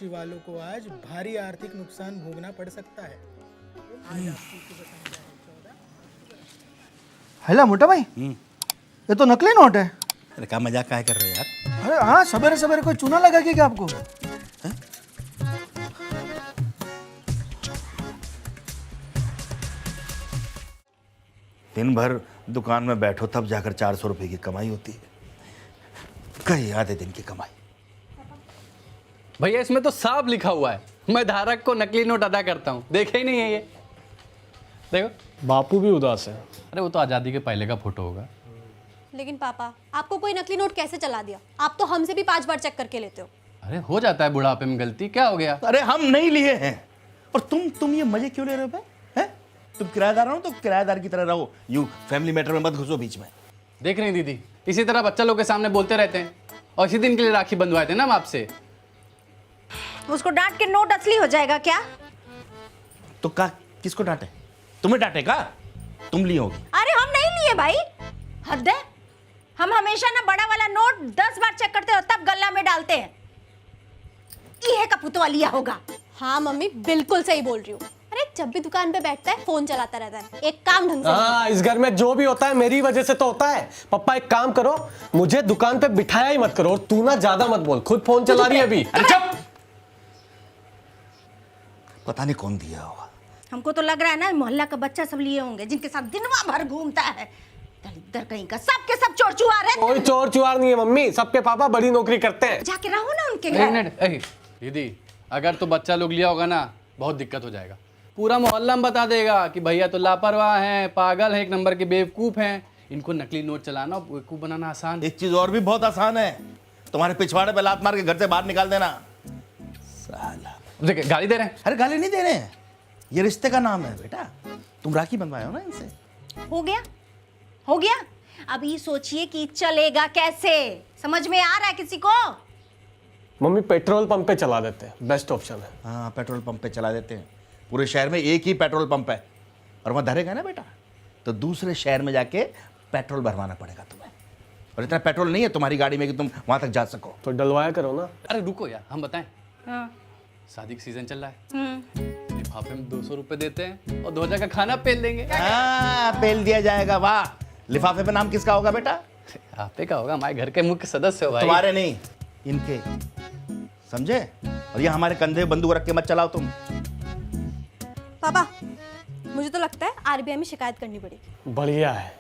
वालों को आज भारी आर्थिक नुकसान भोगना पड़ सकता है। हेला मोटा भाई, ये तो नकली नोट है। अरे क्या मजाक क्या कर रहे हो यार? अरे हाँ, सवेरे सवेरे कोई चूना लगा के क्या आपको? दिन भर दुकान में बैठो तब जाकर 400 रुपए की कमाई होती है। कहीं आधे दिन की कमाई। भैया इसमें तो साफ लिखा हुआ है, मैं धारक को नकली नोट अदा करता हूँ। देखे ही नहीं है ये, देखो। बापू भी उदास है। अरे वो तो आज़ादी के पहले का फोटो होगा। लेकिन पापा, आपको कोई नकली नोट कैसे चला दिया? आप तो हमसे भी 5 बार चेक करके लेते हो। अरे हो जाता है बुढ़ापे में गलती, क्या हो गया? अरे हम नहीं लिए हैं। और तुम ये मजे क्यों ले रहे हो बे? हैं? तुम किराएदार हो तो किराएदार की तरह रहो, यूं फैमिली मैटर में मत घुसो बीच में। देख रही दीदी, इसी तरह बच्चा लोग के सामने बोलते रहते हैं। और इसी दिन के लिए राखी बंधवाए थे ना हम आपसे। उसको डांट के नोट असली हो जाएगा क्या? तो का किसको डांटे? तुम्हें डांटेगा? तुम लिए होगी। अरे हम नहीं लिए भाई, हद है। हम हमेशा ना बड़ा वाला नोट 10 बार चेक करते हो तब गल्ला में डालते हैं। ये का पुतवा लिया होगा। हाँ मम्मी, बिल्कुल सही बोल रही हूँ। अरे जब भी दुकान पे बैठता है फोन चलाता रहता है, एक काम ढंग से हाँ, इस घर में जो भी होता है मेरी वजह से तो होता है। पप्पा एक काम करो, मुझे दुकान पे बिठाया ही मत करो। और तू ना ज्यादा मत बोल, खुद फोन चला रही है अभी। अरे चुप! पता नहीं कौन दिया होगा। हमको तो लग रहा है ना मोहल्ला का बच्चा सब लिए होंगे, जिनके साथ दिनवा भर घूमता है। दलिद्र कहीं का, सबके सब चोर चुआर है। कोई चोर चुआर नहीं है मम्मी, सबके पापा बड़ी नौकरी करते हैं। जाके रहो ना उनके एक घर। मिनट, दीदी अगर तो बच्चा लोग लिया होगा ना, बहुत दिक्कत हो जाएगा। पूरा मोहल्ला में बता देगा कि भैया तो लापरवाह हैं, पागल हैं, एक नंबर के बेवकूफ़ हैं। इनको नकली नोट चलाना और बेवकूफ़ बनाना आसान। एक चीज और भी बहुत आसान है, तुम्हारे पिछवाड़े पे लात मार के घर से बाहर निकाल देना। साला। देखिए गाली दे रहे हैं। अरे गाली नहीं दे रहे हैं, ये रिश्ते का नाम है बेटा। तुम राखी बंधवाए हो ना इनसे। हो गया, हो गया। अभी सोचिए कि चलेगा कैसे। समझ में आ रहा है किसी को? मम्मी पेट्रोल पंप पे चला देते हैं, बेस्ट ऑप्शन है। हाँ, पेट्रोल पंप पे चला देते हैं। पूरे शहर में एक ही पेट्रोल पंप है, और वहाँ धरेगा ना बेटा तो दूसरे शहर में जाके पेट्रोल भरवाना पड़ेगा तुम्हें। और इतना पेट्रोल नहीं है तुम्हारी गाड़ी में कि तुम वहाँ तक जा सको। तो डलवाया करो ना। अरे रुको यार, हम बताएं। हाँ। शादी का सीजन चल रहा है, लिफाफे में 200 रुपए देते हैं और 2000 का खाना पेल देंगे। हाँ, पेल दिया जाएगा। वाह, लिफाफे पे नाम किसका होगा बेटा? आपे का होगा, हमारे घर के मुख्य सदस्य हो भाई। तुम्हारे नहीं, इनके, समझे? और ये हमारे कंधे बंदूक रख के मत चलाओ तुम। पापा, मुझे तो लगता है आरबीआई में शिकायत करनी पड़ेगी। बढ़िया है,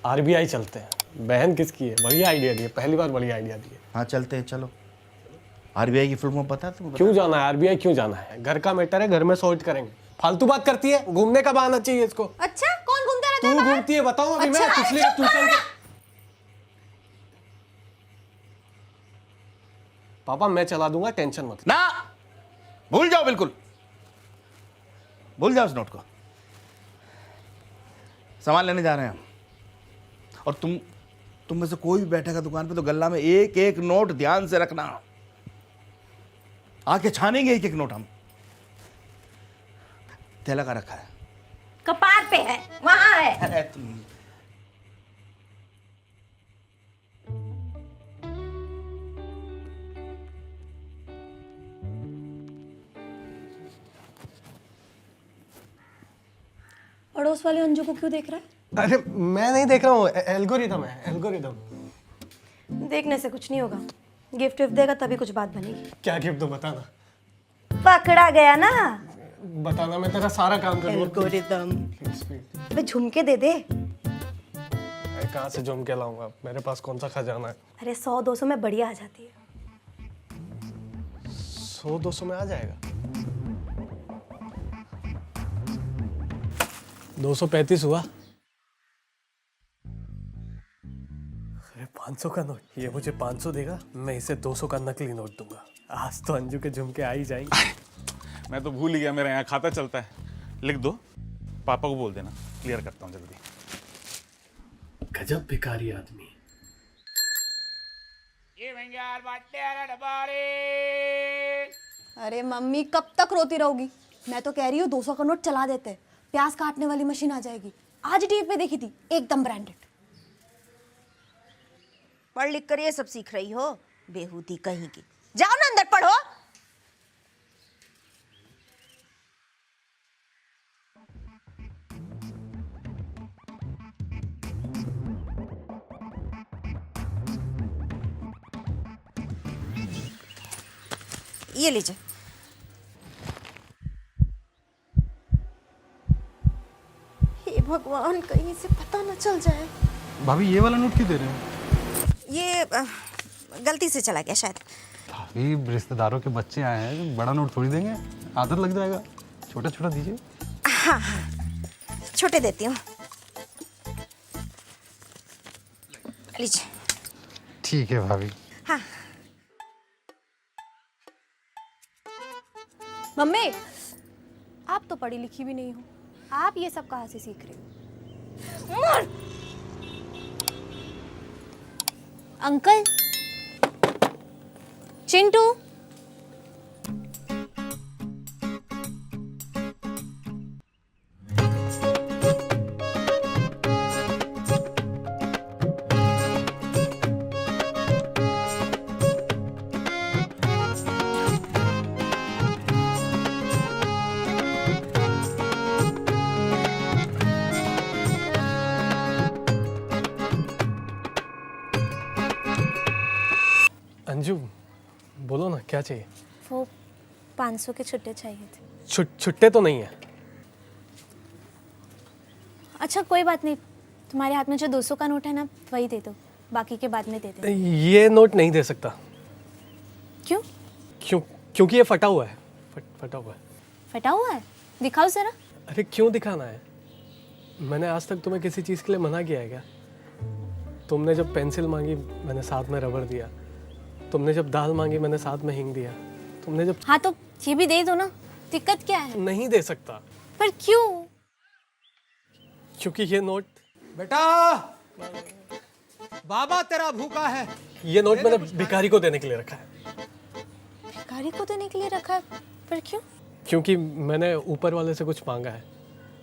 आरबीआई चलते हैं। बहन किसकी है? बढ़िया आइडिया दिए, पहली बार बढ़िया आइडिया दिए। हाँ चलते हैं, चलो। आरबीआई की फिल्मों पता है तुम्हें? क्यों जाना है आरबीआई? क्यों जाना है? घर का मैटर है, घर में सॉर्ट करेंगे। फालतू बात करती है, घूमने का बहाना चाहिए इसको। अच्छा, कौन घूमता रहता है तू बाहर? घूमती है, बताऊं अभी मैं अच्छा, पिछले चुप ट्यूशन करो के। पापा मैं चला दूंगा, टेंशन मत। ना, भूल जाओ, बिल्कुल भूल जाओ उस नोट को। सामान लेने जा रहे हैं हम, और तुम में से कोई भी बैठेगा दुकान पे तो गल्ला में एक एक नोट ध्यान से रखना। आके छानेंगे एक एक नोट हम। थैला का रखा है, कपार पे है, वहां है। अरे तुम पड़ोस वाले अंजू को क्यों देख रहा है? अरे मैं नहीं देख रहा हूँ, एल्गोरिदम है, एल्गोरिदम। देखने से कुछ नहीं होगा। गिफ्ट विफ्ट देगा तभी कुछ बात बनेगी। क्या गिफ्ट दो बताना। पकड़ा गया ना। बताना, मैं तेरा सारा काम करूँगा। एल्गोरिदम। अबे झुमके दे दे। कहाँ से झुमके लाऊंगा? मेरे पास कौन सा खजाना है? अरे 100-200 में बढ़िया आ जाती है। 100-200 में आ जाएगा। 235 हुआ। अरे 500 का नोट, ये मुझे 500 देगा, मैं इसे 200 का नकली नोट दूंगा। आज तो अंजू के झुमके आ ही जाएंगे। मैं तो भूल ही गया, मेरे यहाँ खाता चलता है। लिख दो, पापा को बोल देना, क्लियर करता हूँ जल्दी। गजब भिखारी आदमी। अरे मम्मी, कब तक रोती रहोगी? मैं तो कह रही हूँ 200 का नोट चला देते हैं। प्याज काटने वाली मशीन आ जाएगी। आज टीवी पे देखी थी, एकदम ब्रांडेड। पढ़ लिख कर ये सब सीख रही हो, बेहूदी कहीं की। जाओ ना अंदर पढ़ो। ये लीजिए। हे भगवान, कहीं से पता न चल जाए। भाभी ये वाला नोट क्यों दे रहे हैं? ये गलती से चला गया शायद। भाभी रिश्तेदारों के बच्चे आए हैं, बड़ा नोट थोड़ी देंगे, आदत लग जाएगा। छोटा छोटा दीजिए। हाँ, छोटे देती हूँ, लीजिए। ठीक है भाभी। हाँ। मम्मी, आप तो पढ़ी लिखी भी नहीं हो, आप ये सब कहाँ से सीख रहे हो? अंकल, चिंटू, अंजू, बोलो ना क्या चाहिए? वो 500 के छुट्टे चाहिए थे। छुट्टे तो नहीं है। अच्छा कोई बात नहीं, तुम्हारे हाथ में जो 200 का नोट है ना, वही दे दो, बाकी के बाद में दे देना। ये नोट नहीं दे सकता। क्यों? क्योंकि ये फटा हुआ है। फटा हुआ है। फटा हुआ है? दिखाओ जरा। अरे क्यों दिखाना है? मैंने आज तक तुम्हें किसी चीज़ के लिए मना किया है क्या? तुमने जब पेंसिल मांगी मैंने साथ में रबड़ दिया, तुमने जब दाल मांगी मैंने साथ में हींग दिया, तुमने जब... हाँ तो ये भी दे दो ना, दिक्कत क्या है? नहीं दे सकता। पर क्यों? क्योंकि ये नोट... बेटा, बाबा तेरा भूखा है। ये नोट मैंने भिखारी को देने के लिए रखा है। भिखारी को देने के लिए रखा है? पर क्यों? क्योंकि मैंने ऊपर वाले से कुछ मांगा है,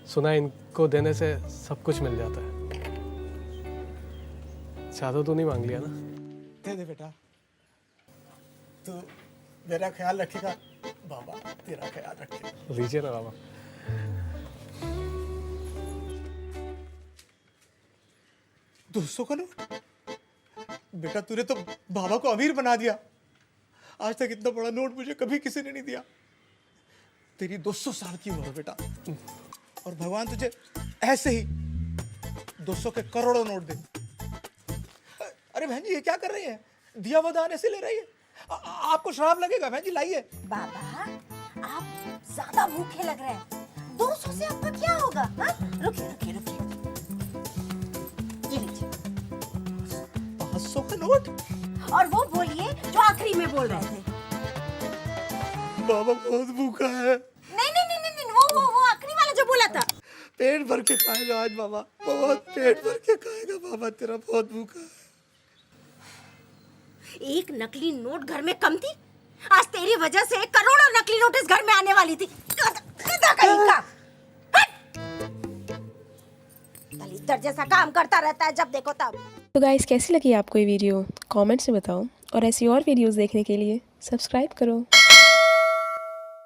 सुना इनको देने से सब कुछ मिल जाता है। ज्यादा तो नहीं मांग लिया ना? दे दे बेटा, तू मेरा ख्याल रखेगा, बाबा तेरा ख्याल रखेगा। लीजिए ना बाबा। $200 का नोट? बेटा तूने तो बाबा को अमीर बना दिया। आज तक इतना बड़ा नोट मुझे कभी किसी ने नहीं दिया। तेरी 200 साल की उम्र बेटा, और भगवान तुझे ऐसे ही 200 के करोड़ों नोट दे। अरे बहन जी ये क्या कर रही है? दिया वो दान ऐसे ले रही है, आपको श्राप लगेगा। बहन जी लाइए। बाबा, आप ज्यादा भूखे लग रहे हैं। 200 से आपका क्या होगा? हाँ? रुकिए रुकिए रुकिए, ये लीजिए। 500 का नोट? और वो बोलिए जो आखिरी में बोल रहे थे। बाबा बहुत भूखा है। नहीं, वो आखिरी वाला जो बोला था। पेट भर के खाएगा आज बाबा, बहुत पेट भर के खाएगा बाबा, तेरा बहुत भूखा है। एक नकली नोट घर में कम थी, आज तेरी वजह से करोड़ों नकली नोट इस घर में आने वाली थी। गधा कहीं का। दलित जैसा काम करता रहता है जब देखो तब। तो गाइस कैसी लगी आपको ये वीडियो? कमेंट्स में बताओ, और ऐसी और वीडियोस देखने के लिए सब्सक्राइब करो।